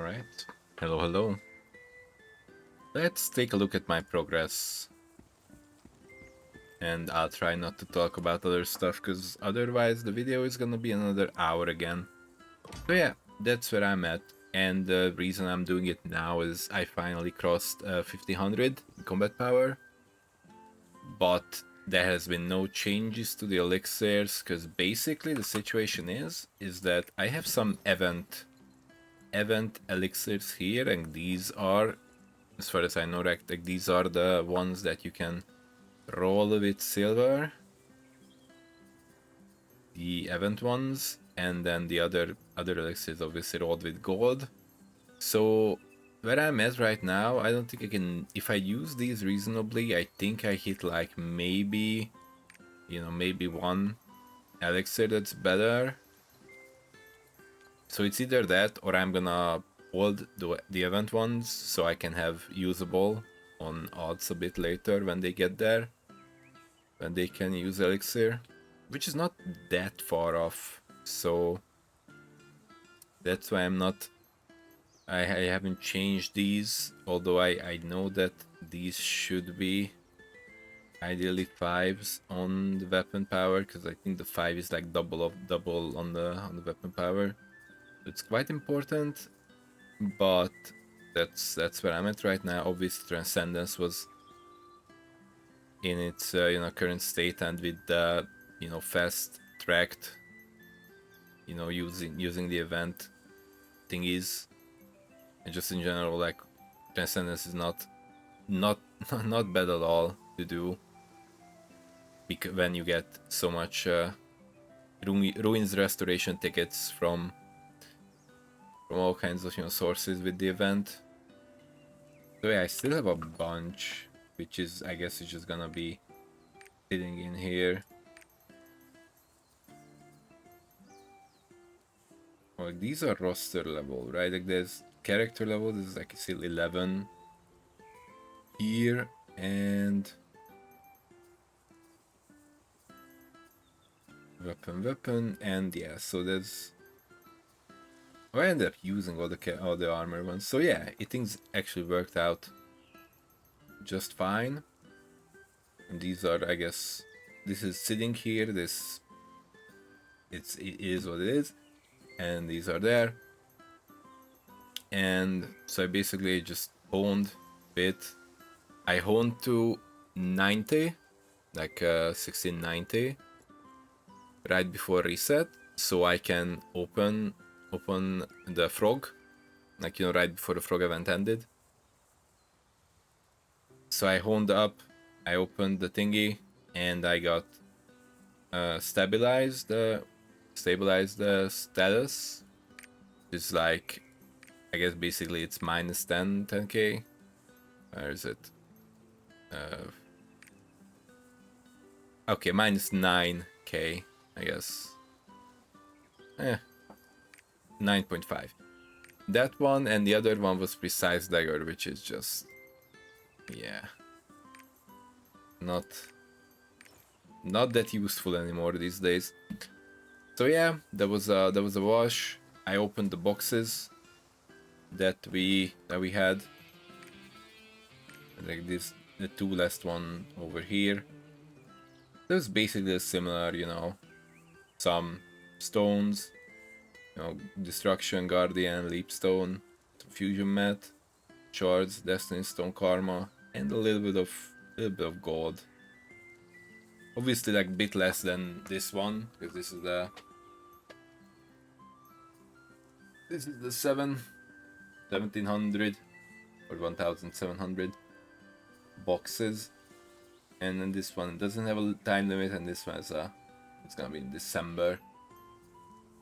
Alright. Hello, hello. Let's take a look at my progress. And I'll try not to talk about other stuff, because otherwise the video is gonna be another hour again. So yeah, that's where I'm at. And the reason I'm doing it now is I finally crossed 1500 combat power. But there has been no changes to the elixirs, because basically the situation is that I have some event elixirs here, and these are, as far as I know, like these are the ones that you can roll with silver, the event ones, and then the other elixirs obviously rolled with gold. So where I'm at right now, I don't think I can, if I use these reasonably, I think I hit like maybe, maybe one elixir that's better. So it's either that or I'm gonna hold the event ones so I can have usable on odds a bit later when they get there, when they can use elixir, which is not that far off. So that's why I haven't changed these, although I know that these should be ideally 5s on the weapon power, because I think the 5 is like double on the weapon power. It's quite important, but that's where I'm at right now. Obviously, Transcendence was in its current state, and with the fast tracked, using the event thingies, and just in general, like Transcendence is not not bad at all to do, because when you get so much ruins restoration tickets from all kinds of sources with the event. So yeah, I still have a bunch, which is, I guess, it's just gonna be sitting in here. Oh, these are roster level, right? Like there's character level, this is like still 11 here, and weapon, and yeah, so there's, I ended up using all the armor ones. So yeah, things actually worked out just fine. And these are, I guess, this is sitting here, it is what it is, and these are there. And so I basically just honed bit. I honed to 90, like 1690, right before reset, so I can open the frog, like right before the frog event ended. So I honed up, I opened the thingy, and I got stabilized the status. It's like, I guess basically it's minus 10k. Where is it? Okay, minus 9k, I guess. 9.5. That one, and the other one was Precise Dagger, which is just, yeah, not that useful anymore these days. So yeah, that was a wash. I opened the boxes that we had, like this, the two last one over here. That was basically similar, some stones, Destruction, Guardian, Leapstone, Fusion Mat, Shards, Destiny Stone, Karma, and a little bit of gold. Obviously, like a bit less than this one, because this is the 1700 or 1700 boxes, and then this one doesn't have a time limit, and this one is it's gonna be in December.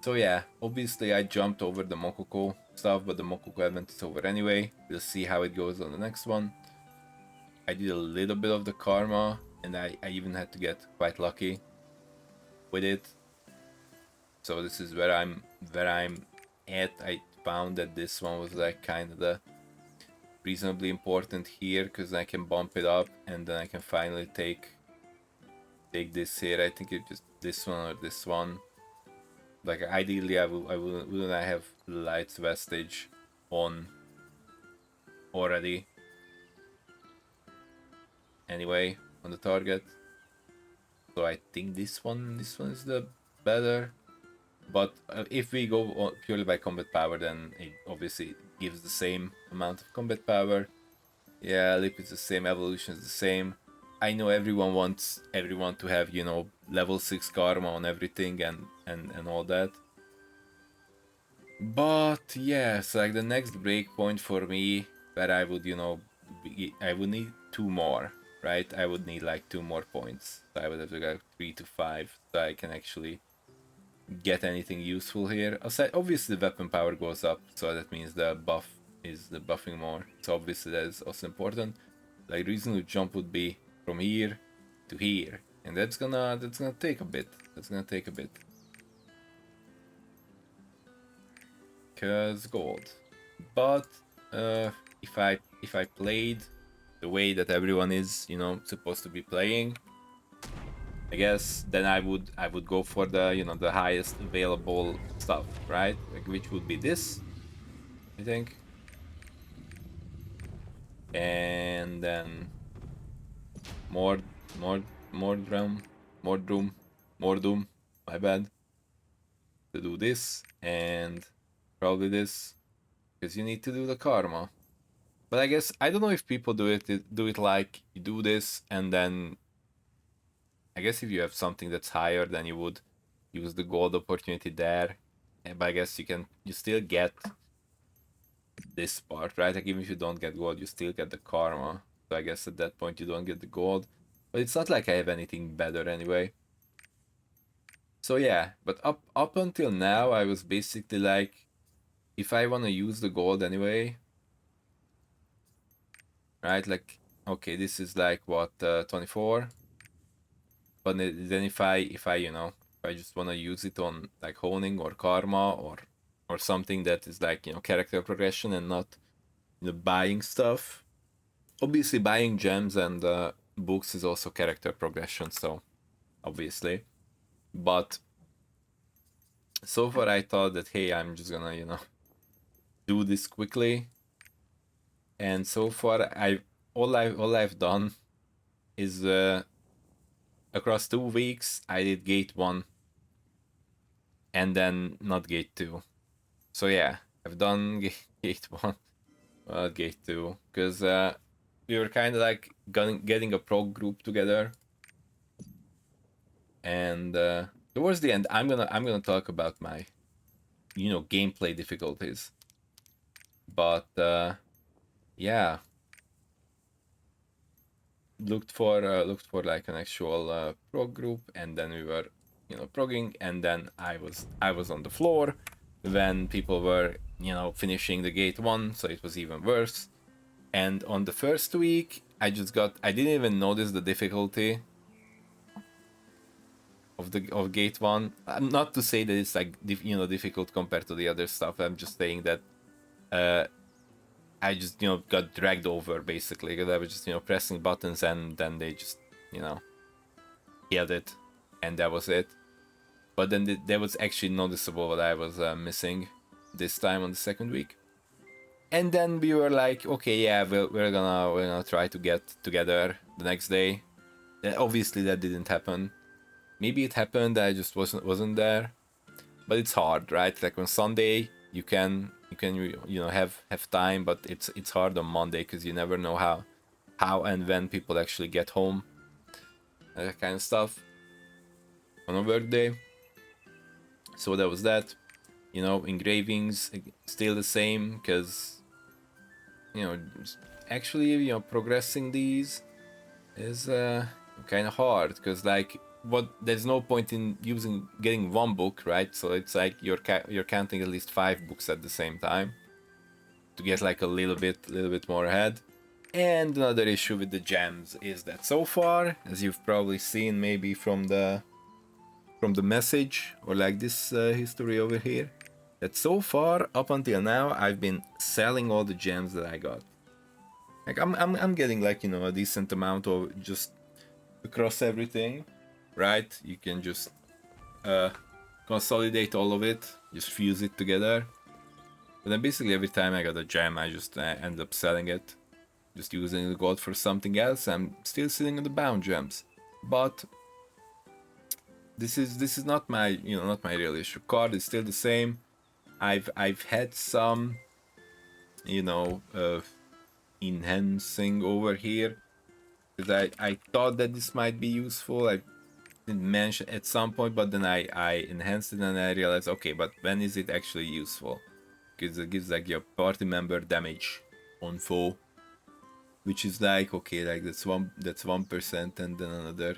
So yeah, obviously I jumped over the Mokoko stuff, but the Mokoko event is over anyway. We'll see how it goes on the next one. I did a little bit of the Karma, and I even had to get quite lucky with it. So this is where I'm at. I found that this one was like kind of the reasonably important here, because I can bump it up, and then I can finally take this here. I think it's just this one or this one. Like ideally, wouldn't I have Light's Vestige on already. Anyway, on the target. So I think this one is the better. But if we go purely by combat power, then it obviously gives the same amount of combat power. Yeah, Lip is the same, evolution is the same. I know everyone wants everyone to have, you know, level 6 karma on everything and all that. But yeah, so like the next breakpoint for me, where I would, you know, I would need 2 more, right? I would need like 2 more points. So I would have to go 3 to 5 so I can actually get anything useful here. Aside, obviously the weapon power goes up, so that means the buff is the buffing more. So obviously that is also important. Like reasonable jump would be from here to here, and that's gonna take a bit. That's gonna take a bit. Cause gold. But if I played the way that everyone is, you know, supposed to be playing, I guess then I would go for the, you know, the highest available stuff, right? Like, which would be this, I think. And then more more drum, more doom, my bad. To do this and probably this, because you need to do the karma. But I guess I don't know if people do it like you do this and then I guess if you have something that's higher, then you would use the gold opportunity there. But I guess you still get this part, right? Like even if you don't get gold, you still get the karma. So I guess at that point you don't get the gold. But it's not like I have anything better anyway. So yeah, but up until now I was basically like, if I wanna use the gold anyway, right? Like okay, this is like what 24. But then if I you know, if I just wanna use it on like honing or karma or something that is like, you know, character progression and not, you know, buying stuff. Obviously buying gems and books is also character progression, so obviously. But so far I thought that hey, I'm just gonna, you know, do this quickly. And so far all I've done is across 2 weeks I did gate 1 and then not gate 2. So yeah, I've done gate 1, well, gate 2, because we were kind of like getting a prog group together. And towards the end I'm gonna talk about my, you know, gameplay difficulties. But yeah, looked for like an actual prog group, and then we were, you know, progging, and then I was on the floor when people were, you know, finishing the gate 1, so it was even worse. And on the first week I didn't even notice the difficulty of gate 1. Not to say that it's like you know, difficult compared to the other stuff. I'm just saying that I just, you know, got dragged over basically, because I was just, you know, pressing buttons and then they just, you know, killed it, and that was it. But then that was actually noticeable what I was missing this time on the second week. And then we were like, okay, yeah, we're gonna try to get together the next day. Obviously that didn't happen. Maybe it happened, I just wasn't there. But it's hard, right? Like on Sunday you can you know, have time, but it's hard on Monday because you never know how and when people actually get home, that kind of stuff on a work day. So that was that. You know, engravings still the same, because, you know, actually, you know, progressing these is kind of hard, because like there's no point in getting one book, right? So it's like you're counting at least 5 books at the same time to get like a little bit more ahead. And another issue with the gems is that so far, as you've probably seen maybe from the message, or like this history over here, that so far up until now I've been selling all the gems that I got. Like I'm getting like, you know, a decent amount of just across everything, right? You can just consolidate all of it, just fuse it together. But then basically every time I got a gem, I just end up selling it, just using the gold for something else. I'm still sitting on the bound gems, but this is not my not my real issue. Card is still the same. I've had some you know enhancing over here because I thought that this might be useful. I didn't mention at some point, but then I enhanced it and I realized, okay, but when is it actually useful? Because it gives like your party member damage on foe, which is like okay, like that's 1% and then another.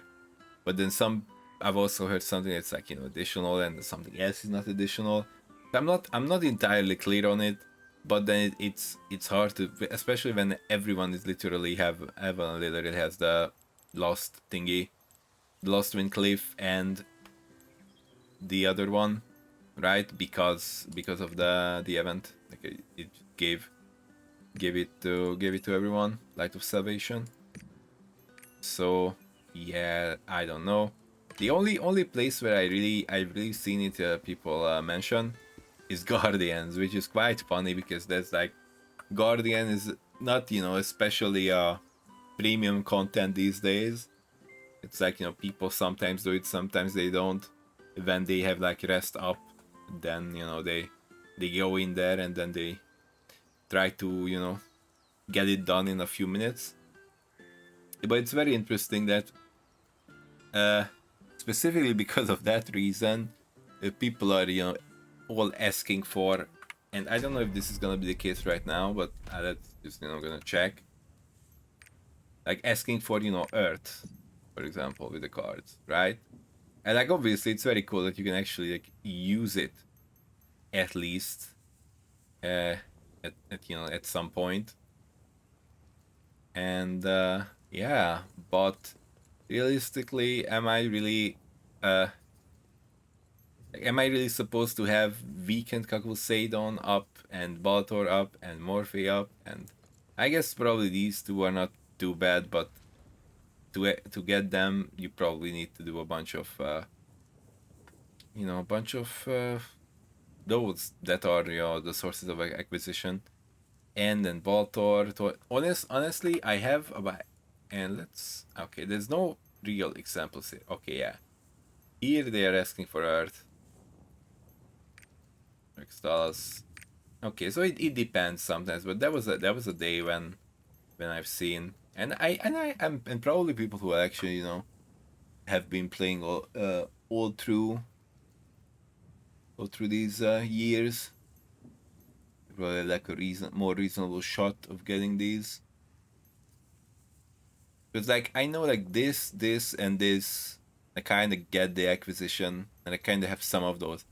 But then some I've also heard something that's like additional and something else is not additional. I'm not entirely clear on it, but then it's hard to, especially when everyone is literally everyone literally has the lost thingy, the lost wind cliff and the other one, right? Because of the event, like it gave it to everyone, light of salvation. So yeah, I don't know. The only place where I've really seen it people mention is Guardians, which is quite funny because there's like Guardian is not especially premium content these days. It's like people sometimes do it, sometimes they don't. When they have like rest up, then they go in there and then they try to get it done in a few minutes. But it's very interesting that uh specifically because of that reason, people are all asking for, and I don't know if this is gonna be the case right now, but let's just gonna check, like asking for Earth, for example, with the cards, right? And like obviously it's very cool that you can actually like use it at least at some point. And yeah, but realistically, uh am I really supposed to have Weekend Kakuseidon up and Baltor up and Morphe up? And I guess probably these two are not too bad, but to get them, you probably need to do a bunch of those that are the sources of acquisition. And then Baltor. Honestly, I have about, and let's okay. There's no real examples here. Okay, yeah. Here they are asking for Earth. Crystals. Okay, so it depends sometimes, but that was a day when I've seen, and probably people who actually have been playing all through these years, probably like a more reasonable shot of getting these. Because like I know like this and this, I kind of get the acquisition, and I kind of have some of those.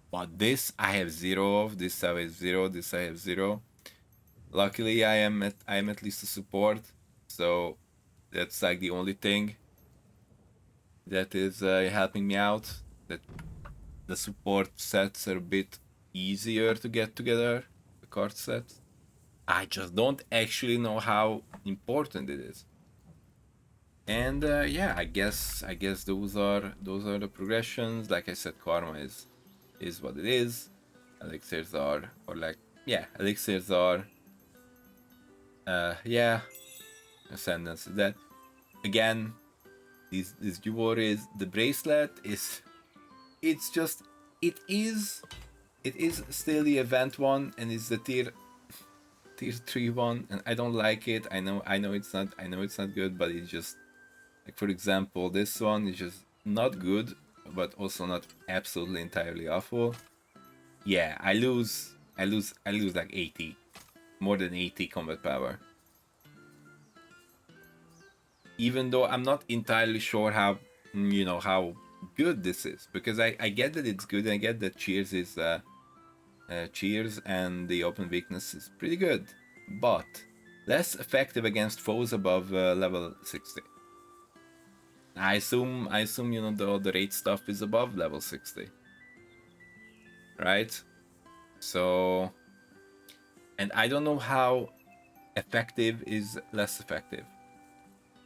But this I have zero of. This I have zero. This I have zero. Luckily, I am at least a support, so that's like the only thing that is helping me out. That the support sets are a bit easier to get together. The card sets. I just don't actually know how important it is. And yeah, I guess those are the progressions. Like I said, karma is what it is. Elixirs are, or like, yeah, elixirs are yeah, ascendance. That again, these jewelries, the bracelet is, it's just, it is still the event one, and it's the tier 3 one, and I don't like it. I know it's not good, but it's just like, for example, this one is just not good, but also not absolutely entirely awful. Yeah, I lose like 80, more than 80 combat power. Even though I'm not entirely sure how good this is, because I get that it's good, and I get that cheers and the open weakness is pretty good, but less effective against foes above level 60. I assume the raid stuff is above level 60, right? So, and I don't know how effective is less effective,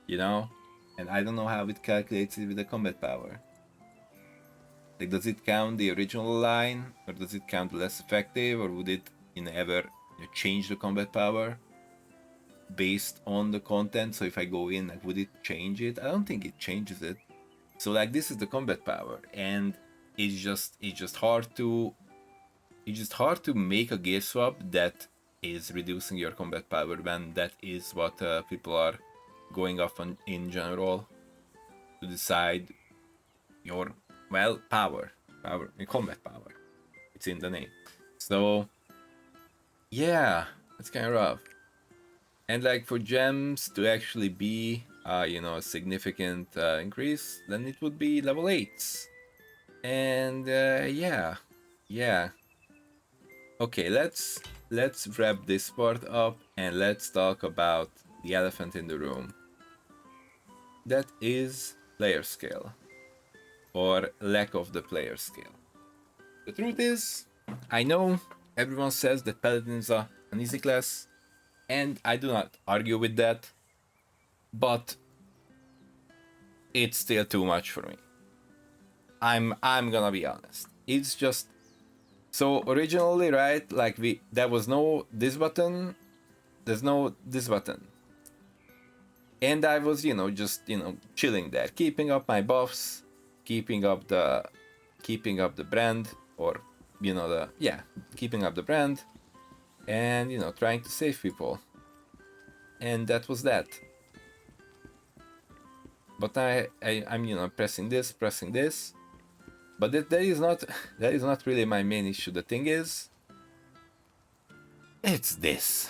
you know? And I don't know how it calculates it with the combat power. Like, does it count the original line, or does it count less effective, or would it ever change the combat power based on the content. So if I go in, like, would it change it? I don't think it changes it. So like, this is the combat power, and it's just hard to make a gear swap that is reducing your combat power when that is what people are going off on in general to decide your, well, power, combat power. It's in the name. So yeah, it's kind of rough. And like, for gems to actually be a significant increase, then it would be level 8s. And yeah. Okay, let's wrap this part up and let's talk about the elephant in the room. That is player skill, or lack of the player skill. The truth is, I know everyone says that Paladins are an easy class, and I do not argue with that, but it's still too much for me. I'm gonna be honest. It's just, so originally, right? Like, there was no this button, there's no this button, and I was just chilling there, keeping up my buffs, keeping up the brand, or keeping up the brand, and trying to save people, and that was that. But I'm pressing this, but that is not really my main issue. The thing is, it's this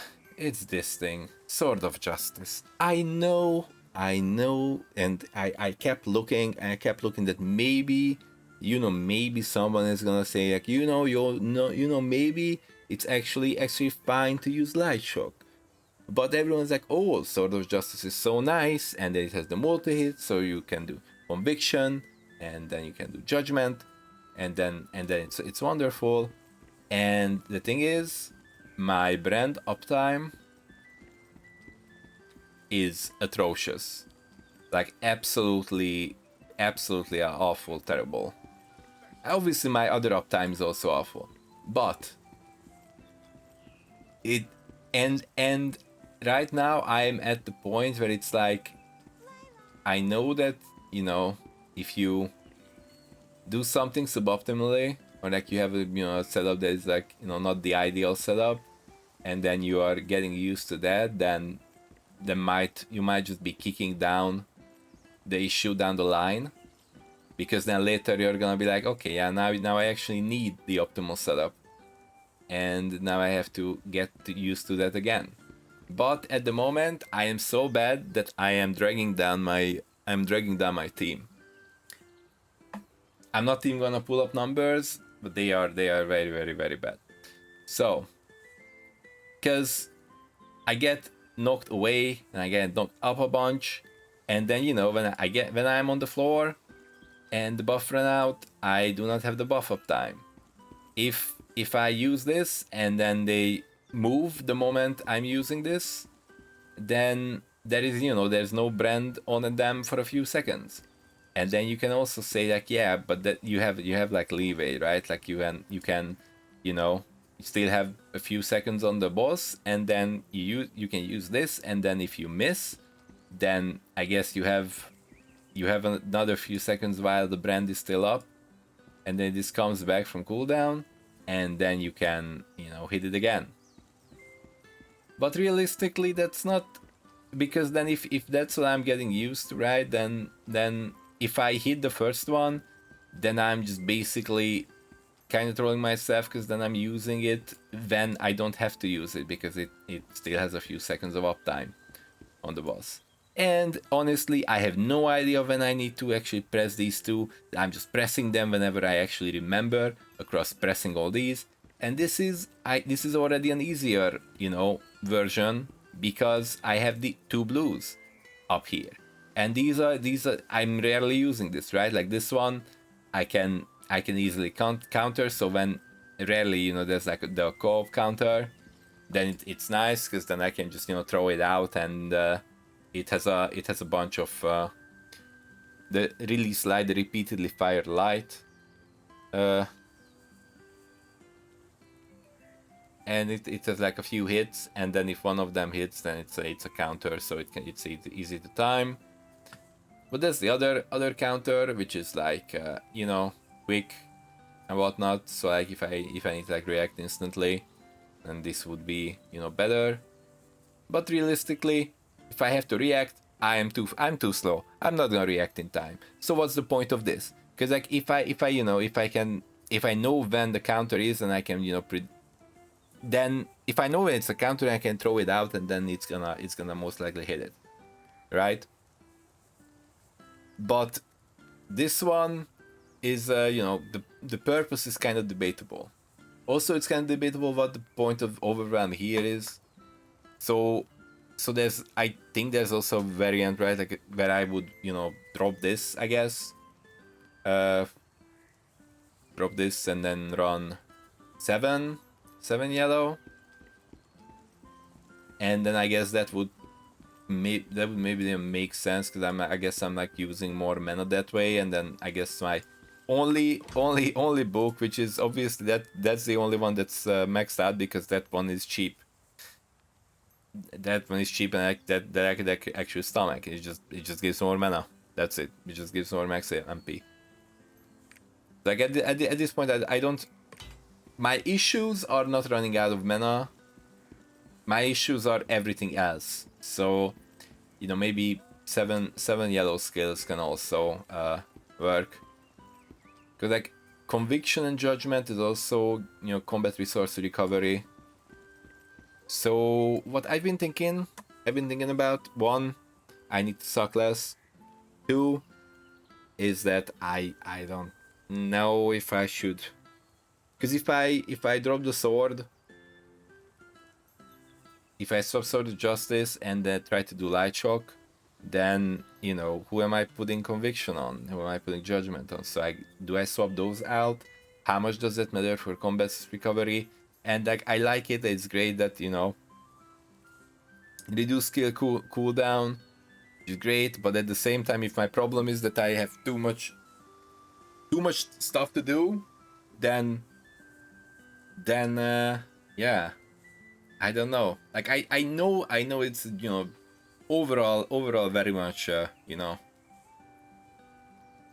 thing, Sword of Justice. I know, and I kept looking, that maybe someone is gonna say, like, maybe it's actually fine to use Light Shock. But everyone's like, oh, Sword of Justice is so nice, and then it has the multi-hit, so you can do Conviction, and then you can do Judgment, and then it's wonderful. And the thing is, my brand uptime is atrocious. Like, absolutely awful, terrible. Obviously, my other uptime is also awful, but it and right now I'm at the point where it's like, I know that if you do something suboptimally, or like you have a setup that is like not the ideal setup, and then you are getting used to that, then you might just be kicking down the issue down the line, because then later you're gonna be like, okay, yeah, now I actually need the optimal setup, and now I have to get used to that again. But at the moment, I am so bad that I'm dragging down my team. I'm not even gonna pull up numbers, but they are very, very, very bad. So, because I get knocked away and I get knocked up a bunch, and then when I'm on the floor and the buff ran out, I do not have the buff up time. If I use this and then they move the moment I'm using this, then there is there's no brand on them for a few seconds. And then you can also say, like, yeah, but that you have like leeway, right? Like, you can you still have a few seconds on the boss, and then you can use this, and then if you miss, then I guess you have another few seconds while the brand is still up, and then this comes back from cooldown, and then you can hit it again. But realistically, that's not, because then if that's what I'm getting used to, right, then if I hit the first one, then I'm just basically kind of trolling myself, because then I'm using it when I don't have to use it, because it still has a few seconds of uptime on the boss. And honestly, I have no idea when I need to actually press these two. I'm just pressing them whenever I actually remember, across pressing all these. And this is already an easier, version, because I have the two blues up here. And these are I'm rarely using this, right? Like, this one I can easily counter. So when rarely there's like the co-op counter, then it's nice, because then I can just throw it out, and it has a bunch of the release light, the repeatedly fired light. and it has like a few hits, and then if one of them hits, then it's a counter, so it's easy to time. But there's the other counter, which is like you know, quick and whatnot. So like if I need to like react instantly, then this would be, you know, better. But realistically, if I have to react, I'm too slow. I'm not gonna react in time. So what's the point of this? Because like if I you know, if I know when the counter is, and I can, you know, then if I know when it's a counter, I can throw it out, and then it's gonna most likely hit it, right? But this one is you know, the purpose is kind of debatable. Also, it's kind of debatable what the point of overwhelm here is. So there's, I think there's also a variant, right, like where I would, you know, drop this, I guess, uh drop this and then run 7 yellow, and then I guess that would maybe make sense, because I guess I'm like using more mana that way, and then I guess my only book, which is obviously that's the only one that's maxed out, because that one is cheap. That one is cheap, and that I could actually stomach. It just gives more mana. That's it. It just gives more max MP. Like at this point, I don't. My issues are not running out of mana. My issues are everything else. So, you know, maybe seven yellow skills can also work. Cause like conviction and judgment is also, you know, combat resource recovery. So what I've been thinking about, one, I need to suck less. Two is that I don't know if I should, because if I drop the sword, if I swap Sword of Justice and then try to do Light Shock, then, you know, who am I putting Conviction on? Who am I putting Judgment on? So do I swap those out? How much does that matter for combat recovery? And like, I like it. It's great that, you know, reduce skill cooldown, which is great. But at the same time, if my problem is that I have too much stuff to do, then yeah, I don't know. Like I know it's, you know, overall very much you know,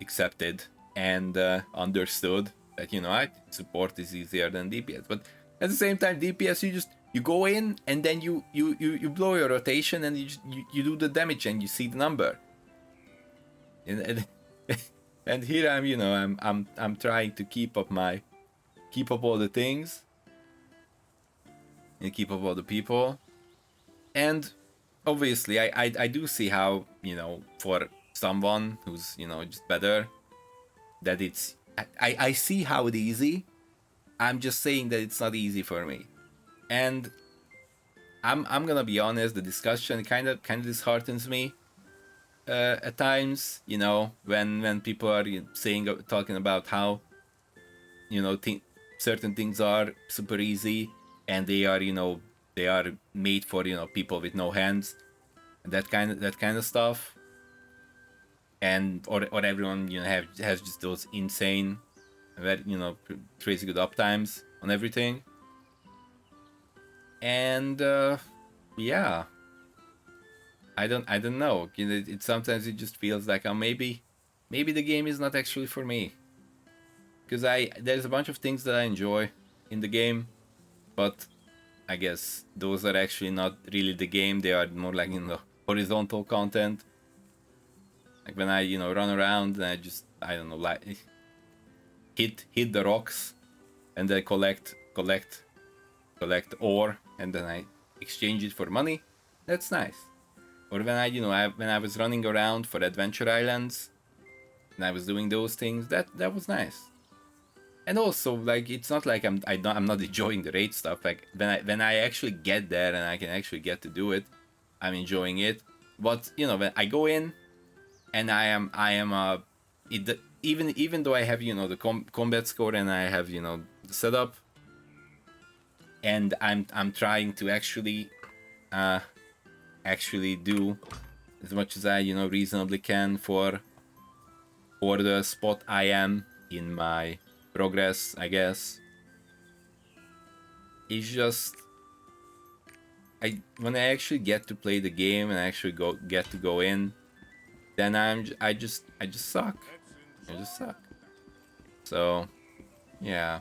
accepted and understood that, you know, support is easier than DPS. But at the same time, DPS, you go in and then you blow your rotation, and you do the damage and you see the number. And here I'm, you know, I'm trying to keep up all the things and keep up all the people. And obviously I do see how, you know, for someone who's, you know, just better, that it's, I see how it's easy. I'm just saying that it's not easy for me. And I'm gonna be honest, the discussion kind of disheartens me at times, you know, when people are talking about how, you know, certain things are super easy, and they are, you know, they are made for, you know, people with no hands, and that kind of stuff. And or everyone, you know, has just those insane, very, you know, crazy good uptimes on everything. And yeah, I don't know. You know, it sometimes it just feels like maybe the game is not actually for me, because there's a bunch of things that I enjoy in the game, but I guess those are actually not really the game. They are more like, you know, horizontal content. Like when I, you know, run around and I don't know, like hit the rocks and then collect ore, and then I exchange it for money. That's nice. Or when when I was running around for Adventure Islands and I was doing those things, that was nice. And also, like, it's not like I'm not enjoying the raid stuff. Like when I actually get there and I can actually get to do it, I'm enjoying it. But, you know, when I go in and even though I have, you know, the combat score, and I have, you know, the setup, and I'm trying to actually do as much as I, you know, reasonably can for the spot I am in my progress, I guess. it's just when I actually get to play the game and actually get to go in, then I just suck. I just suck. So yeah.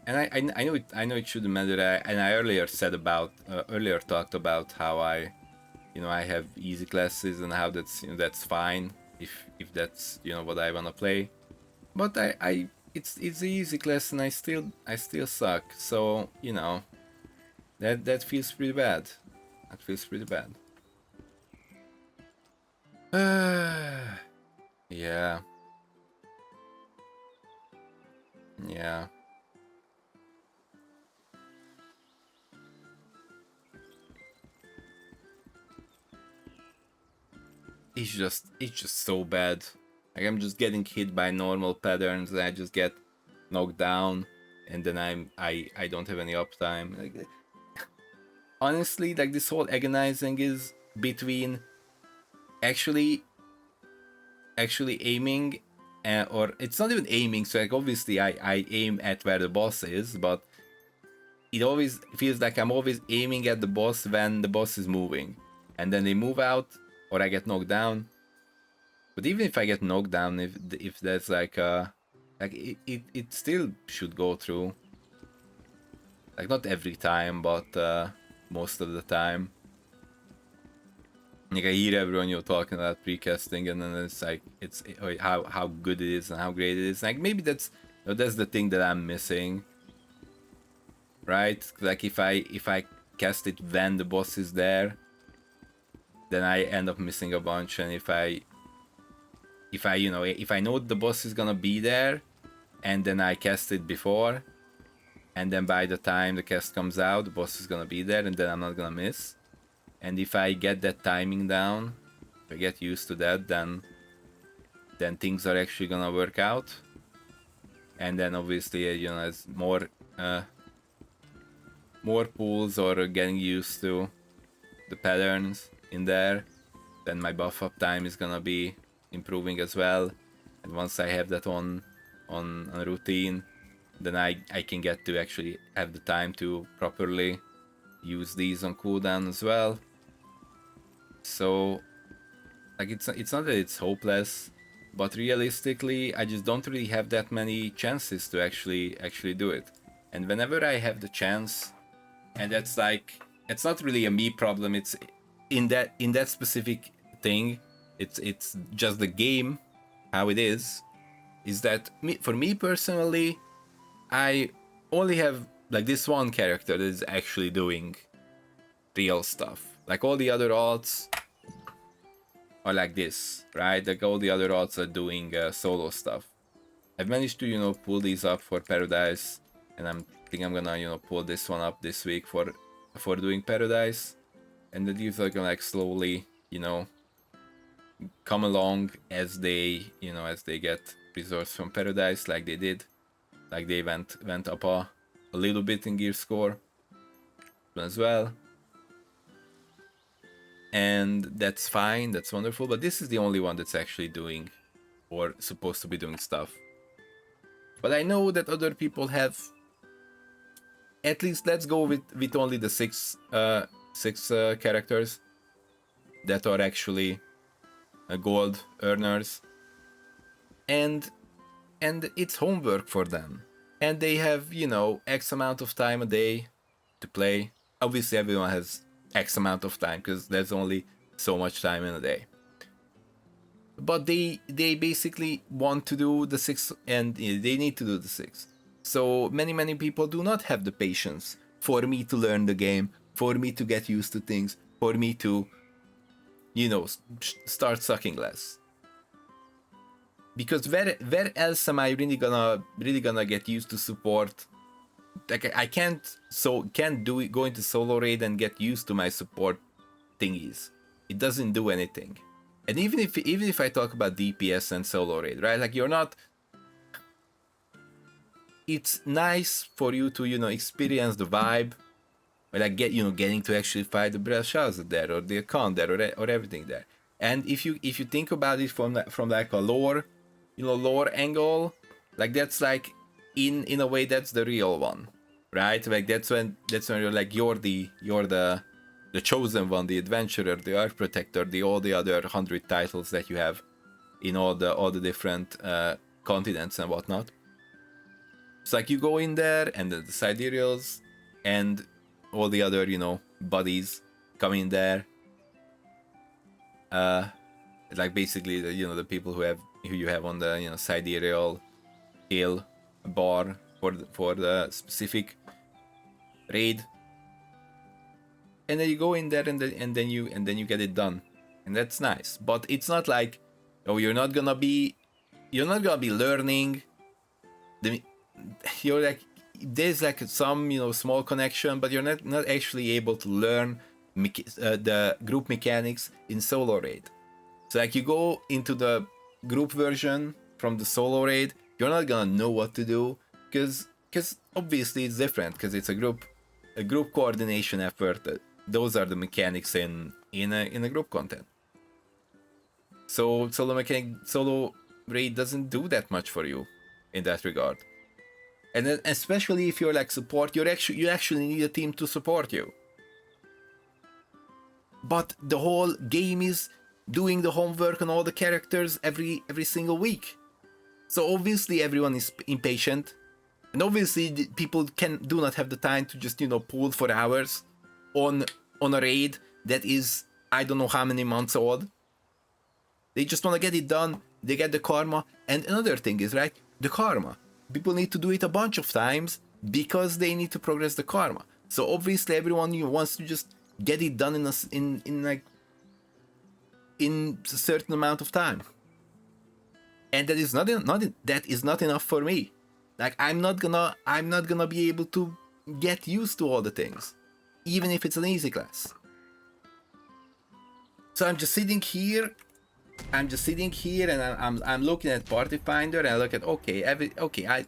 And I know it shouldn't matter. And I earlier talked about how I have easy classes and how that's fine if that's what I wanna play. But it's an easy class and I still suck. So that feels pretty bad. That feels pretty bad. Yeah. Yeah. It's just so bad. Like I'm just getting hit by normal patterns and I just get knocked down and then I don't have any uptime. Like, honestly, like this whole agonizing is between actually aiming or it's not even aiming, so like obviously I aim at where the boss is, but it always feels like I'm always aiming at the boss when the boss is moving and then they move out or I get knocked down. But even if I get knocked down, if that's like it still should go through. Like not every time, but most of the time. Like I hear everyone talking about precasting, and then it's like it's how good it is and how great it is. Like maybe that's the thing that I'm missing, right? Like if I cast it when the boss is there, then I end up missing a bunch. And if I know the boss is gonna be there, and then I cast it before, and then by the time the cast comes out, the boss is gonna be there, and then I'm not gonna miss. And if I get that timing down, if I get used to that, then things are actually gonna work out. And then obviously, as more pulls or getting used to the patterns in there, then my buff up time is gonna be improving as well. And once I have that on a routine, then I can get to actually have the time to properly use these on cooldown as well. So like it's not that it's hopeless, but realistically I just don't really have that many chances to actually do it. And whenever I have the chance, and that's like it's not really a me problem, it's in that specific thing, it's just the game how it is that for me personally, I only have like this one character that is actually doing real stuff. Like all the other alts are like this, right? Like all the other alts are doing solo stuff. I've managed to pull these up for Paradise, and I think I'm gonna pull this one up this week for doing Paradise, and these are gonna like slowly come along as they get resource from Paradise, like they did. Like they went up a little bit in gear score as well. And that's fine, that's wonderful, but this is the only one that's actually doing or supposed to be doing stuff. But I know that other people have, at least let's go with only the six characters that are actually gold earners, and it's homework for them, and they have X amount of time a day to play. Obviously everyone has X amount of time because there's only so much time in a day, but they basically want to do the 6 and they need to do the 6. So many people do not have the patience for me to learn the game, for me to get used to things, for me to start sucking less. Because where else am I really gonna get used to support? Like I can't go into solo raid and get used to my support thingies. It doesn't do anything. And even if I talk about DPS and solo raid, right? Like you're not. It's nice for you to experience the vibe, or like getting to actually fight the Brelshazzar there, or the Khan there, or everything there. And if you think about it from like a lore lore angle, like that's like in a way that's the real one, right? Like that's when you're like you're the chosen one, the adventurer, the earth protector, all the other 100 titles that you have in all the different continents and whatnot. It's like you go in there and the sidereals and all the other buddies come in there. Like basically the people who you have on the sidereal hill bar for the specific raid, and then you go in there and then you get it done, and that's nice. But it's not like, oh, you're not gonna be learning you're like, there's like some small connection, but you're not actually able to learn the group mechanics in solo raid. So like you go into the group version from the solo raid, you're not gonna know what to do because obviously it's different because it's a group coordination effort. Those are the mechanics in a group content. So solo raid doesn't do that much for you in that regard. And then especially if you're like support, you actually need a team to support you. But the whole game is doing the homework on all the characters every single week. So obviously everyone is impatient, and obviously people do not have the time to just pull for hours on a raid that is I don't know how many months old. They just want to get it done. They get the karma, and another thing is, right, the karma. People need to do it a bunch of times because they need to progress the karma. So obviously everyone wants to just get it done in a certain amount of time, and that is not enough for me. Like I'm not gonna be able to get used to all the things, even if it's an easy class. So I'm just sitting here and I'm looking at Party Finder and I look at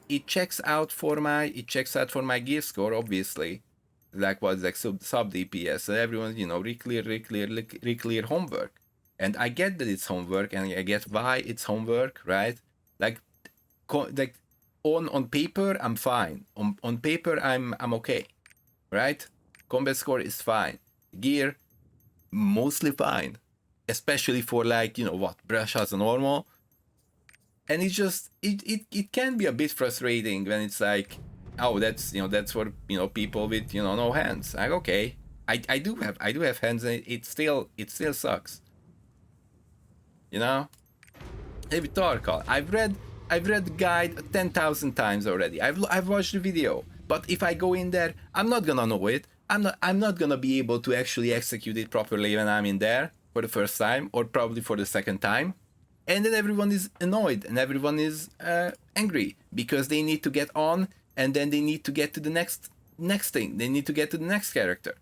it checks out for my gear score, obviously. Like what's like sub DPS, so everyone reclear homework. And I get that it's homework, and I get why it's homework, right? Like on paper I'm fine. On paper I'm okay, right? Combat score is fine. Gear mostly fine, especially for like brush as a normal. And it's just it can be a bit frustrating when it's like, oh, that's for people with no hands. Like, okay, I do have hands, and it still sucks. Maybe Tarkal. I've read the guide 10,000 times already. I've watched the video, but if I go in there, I'm not gonna know it. I'm not gonna be able to actually execute it properly when I'm in there for the first time, or probably for the second time. And then everyone is annoyed and everyone is angry because they need to get on, and then they need to get to the next thing. They need to get to the next character.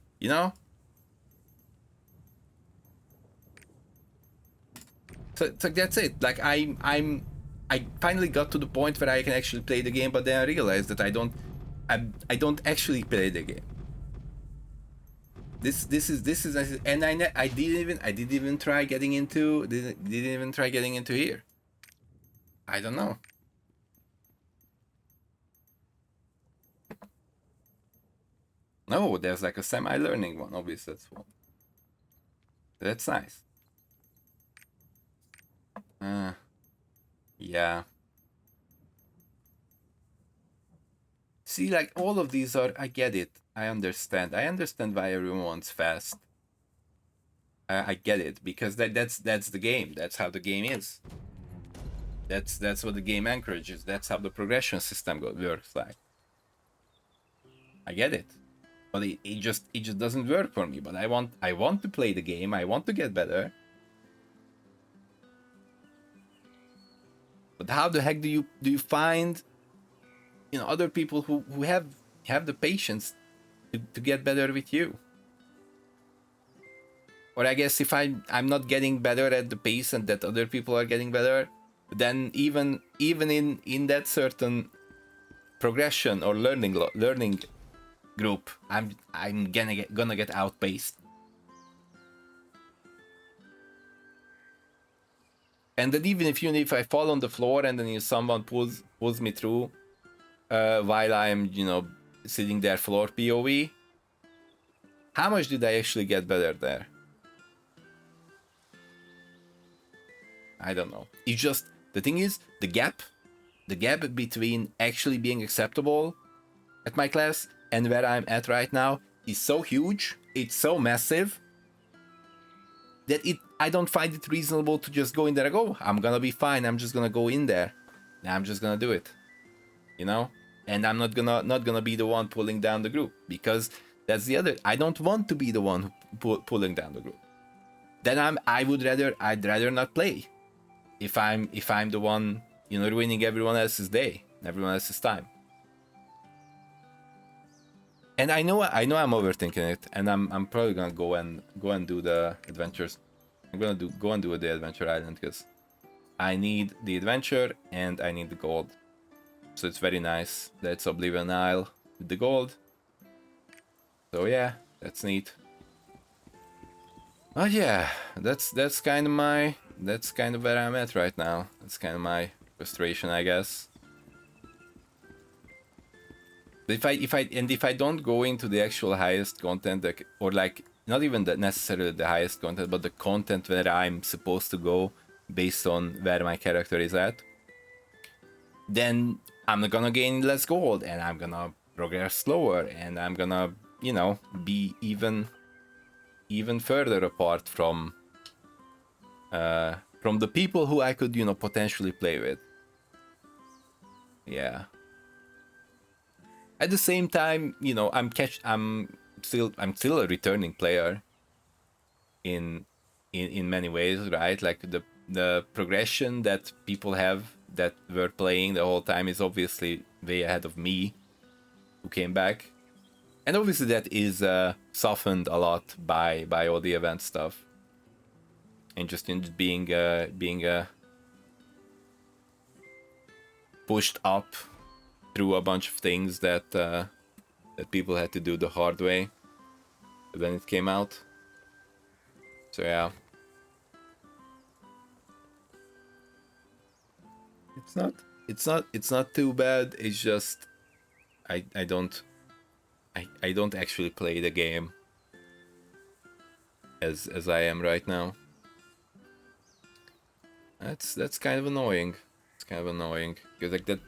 So that's it. Like I finally got to the point where I can actually play the game, but then I realized that I don't actually play the game. This is, and I didn't even try getting into here. I don't know. No, there's like a semi-learning one. Obviously, that's one. That's nice. Yeah. See, like all of these are, I get it. I understand why everyone wants fast. I get it, because that's the game. That's how the game is. That's what the game encourages. That's how the progression system works like. I get it. But it just doesn't work for me. But I want to play the game. I want to get better. But how the heck do you find other people who have the patience to get better with you? Or I guess if I'm not getting better at the pace and that other people are getting better, then even in that certain progression or learning group, I'm gonna get outpaced. And then even if I fall on the floor and then someone pulls me through while I'm, sitting there floor POV, how much did I actually get better there? I don't know. It's just, the thing is, the gap between actually being acceptable at my class and where I'm at right now is so huge, it's so massive, that I don't find it reasonable to just go in there and go, I'm gonna be fine, I'm just gonna go in there. I'm just gonna do it. And I'm not gonna be the one pulling down the group, because that's the other. I don't want to be the one pulling down the group. Then I'd rather not play. If I'm the one, ruining everyone else's day, everyone else's time. And I know I'm overthinking it, and I'm probably gonna go and do the adventures. I'm gonna go and do the adventure island, because I need the adventure and I need the gold. So it's very nice that it's Oblivion Isle with the gold. So yeah, that's neat. Oh yeah, that's kind of where I'm at right now. That's kind of my frustration, I guess. If I don't go into the actual highest content, or like not even necessarily the highest content, but the content where I'm supposed to go based on where my character is at, then I'm not gonna gain less gold, and I'm gonna progress slower, and I'm gonna, be even further apart from the people who I could, potentially play with. Yeah. At the same time, I'm still a returning player in many ways, right? Like the progression that people have that were playing the whole time is obviously way ahead of me, who came back, and obviously that is softened a lot by all the event stuff, and just in being pushed up through a bunch of things that people had to do the hard way when it came out. So yeah, it's not too bad. It's just I don't actually play the game as I am right now. That's kind of annoying. It's kind of annoying, because like that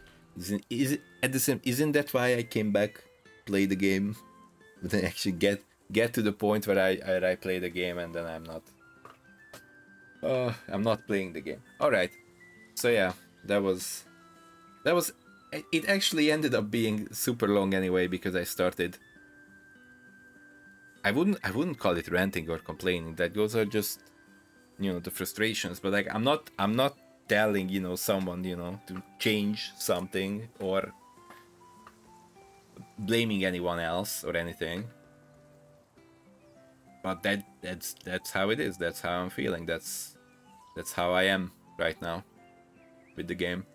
isn't that why I came back, play the game, but then actually get to the point where I play the game and then I'm not playing the game. All right. So yeah, that was it actually ended up being super long anyway, because I started, I wouldn't call it ranting or complaining. That those are just, the frustrations, but like I'm not telling, someone, to change something or blaming anyone else or anything. But that's how it is. That's how I'm feeling. That's how I am right now with the game.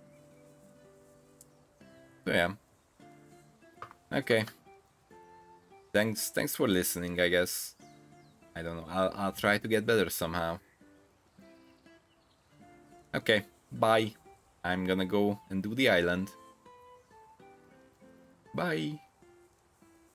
So yeah. Okay. Thanks for listening, I guess. I don't know. I'll try to get better somehow. Okay, bye. I'm gonna go and do the island. Bye.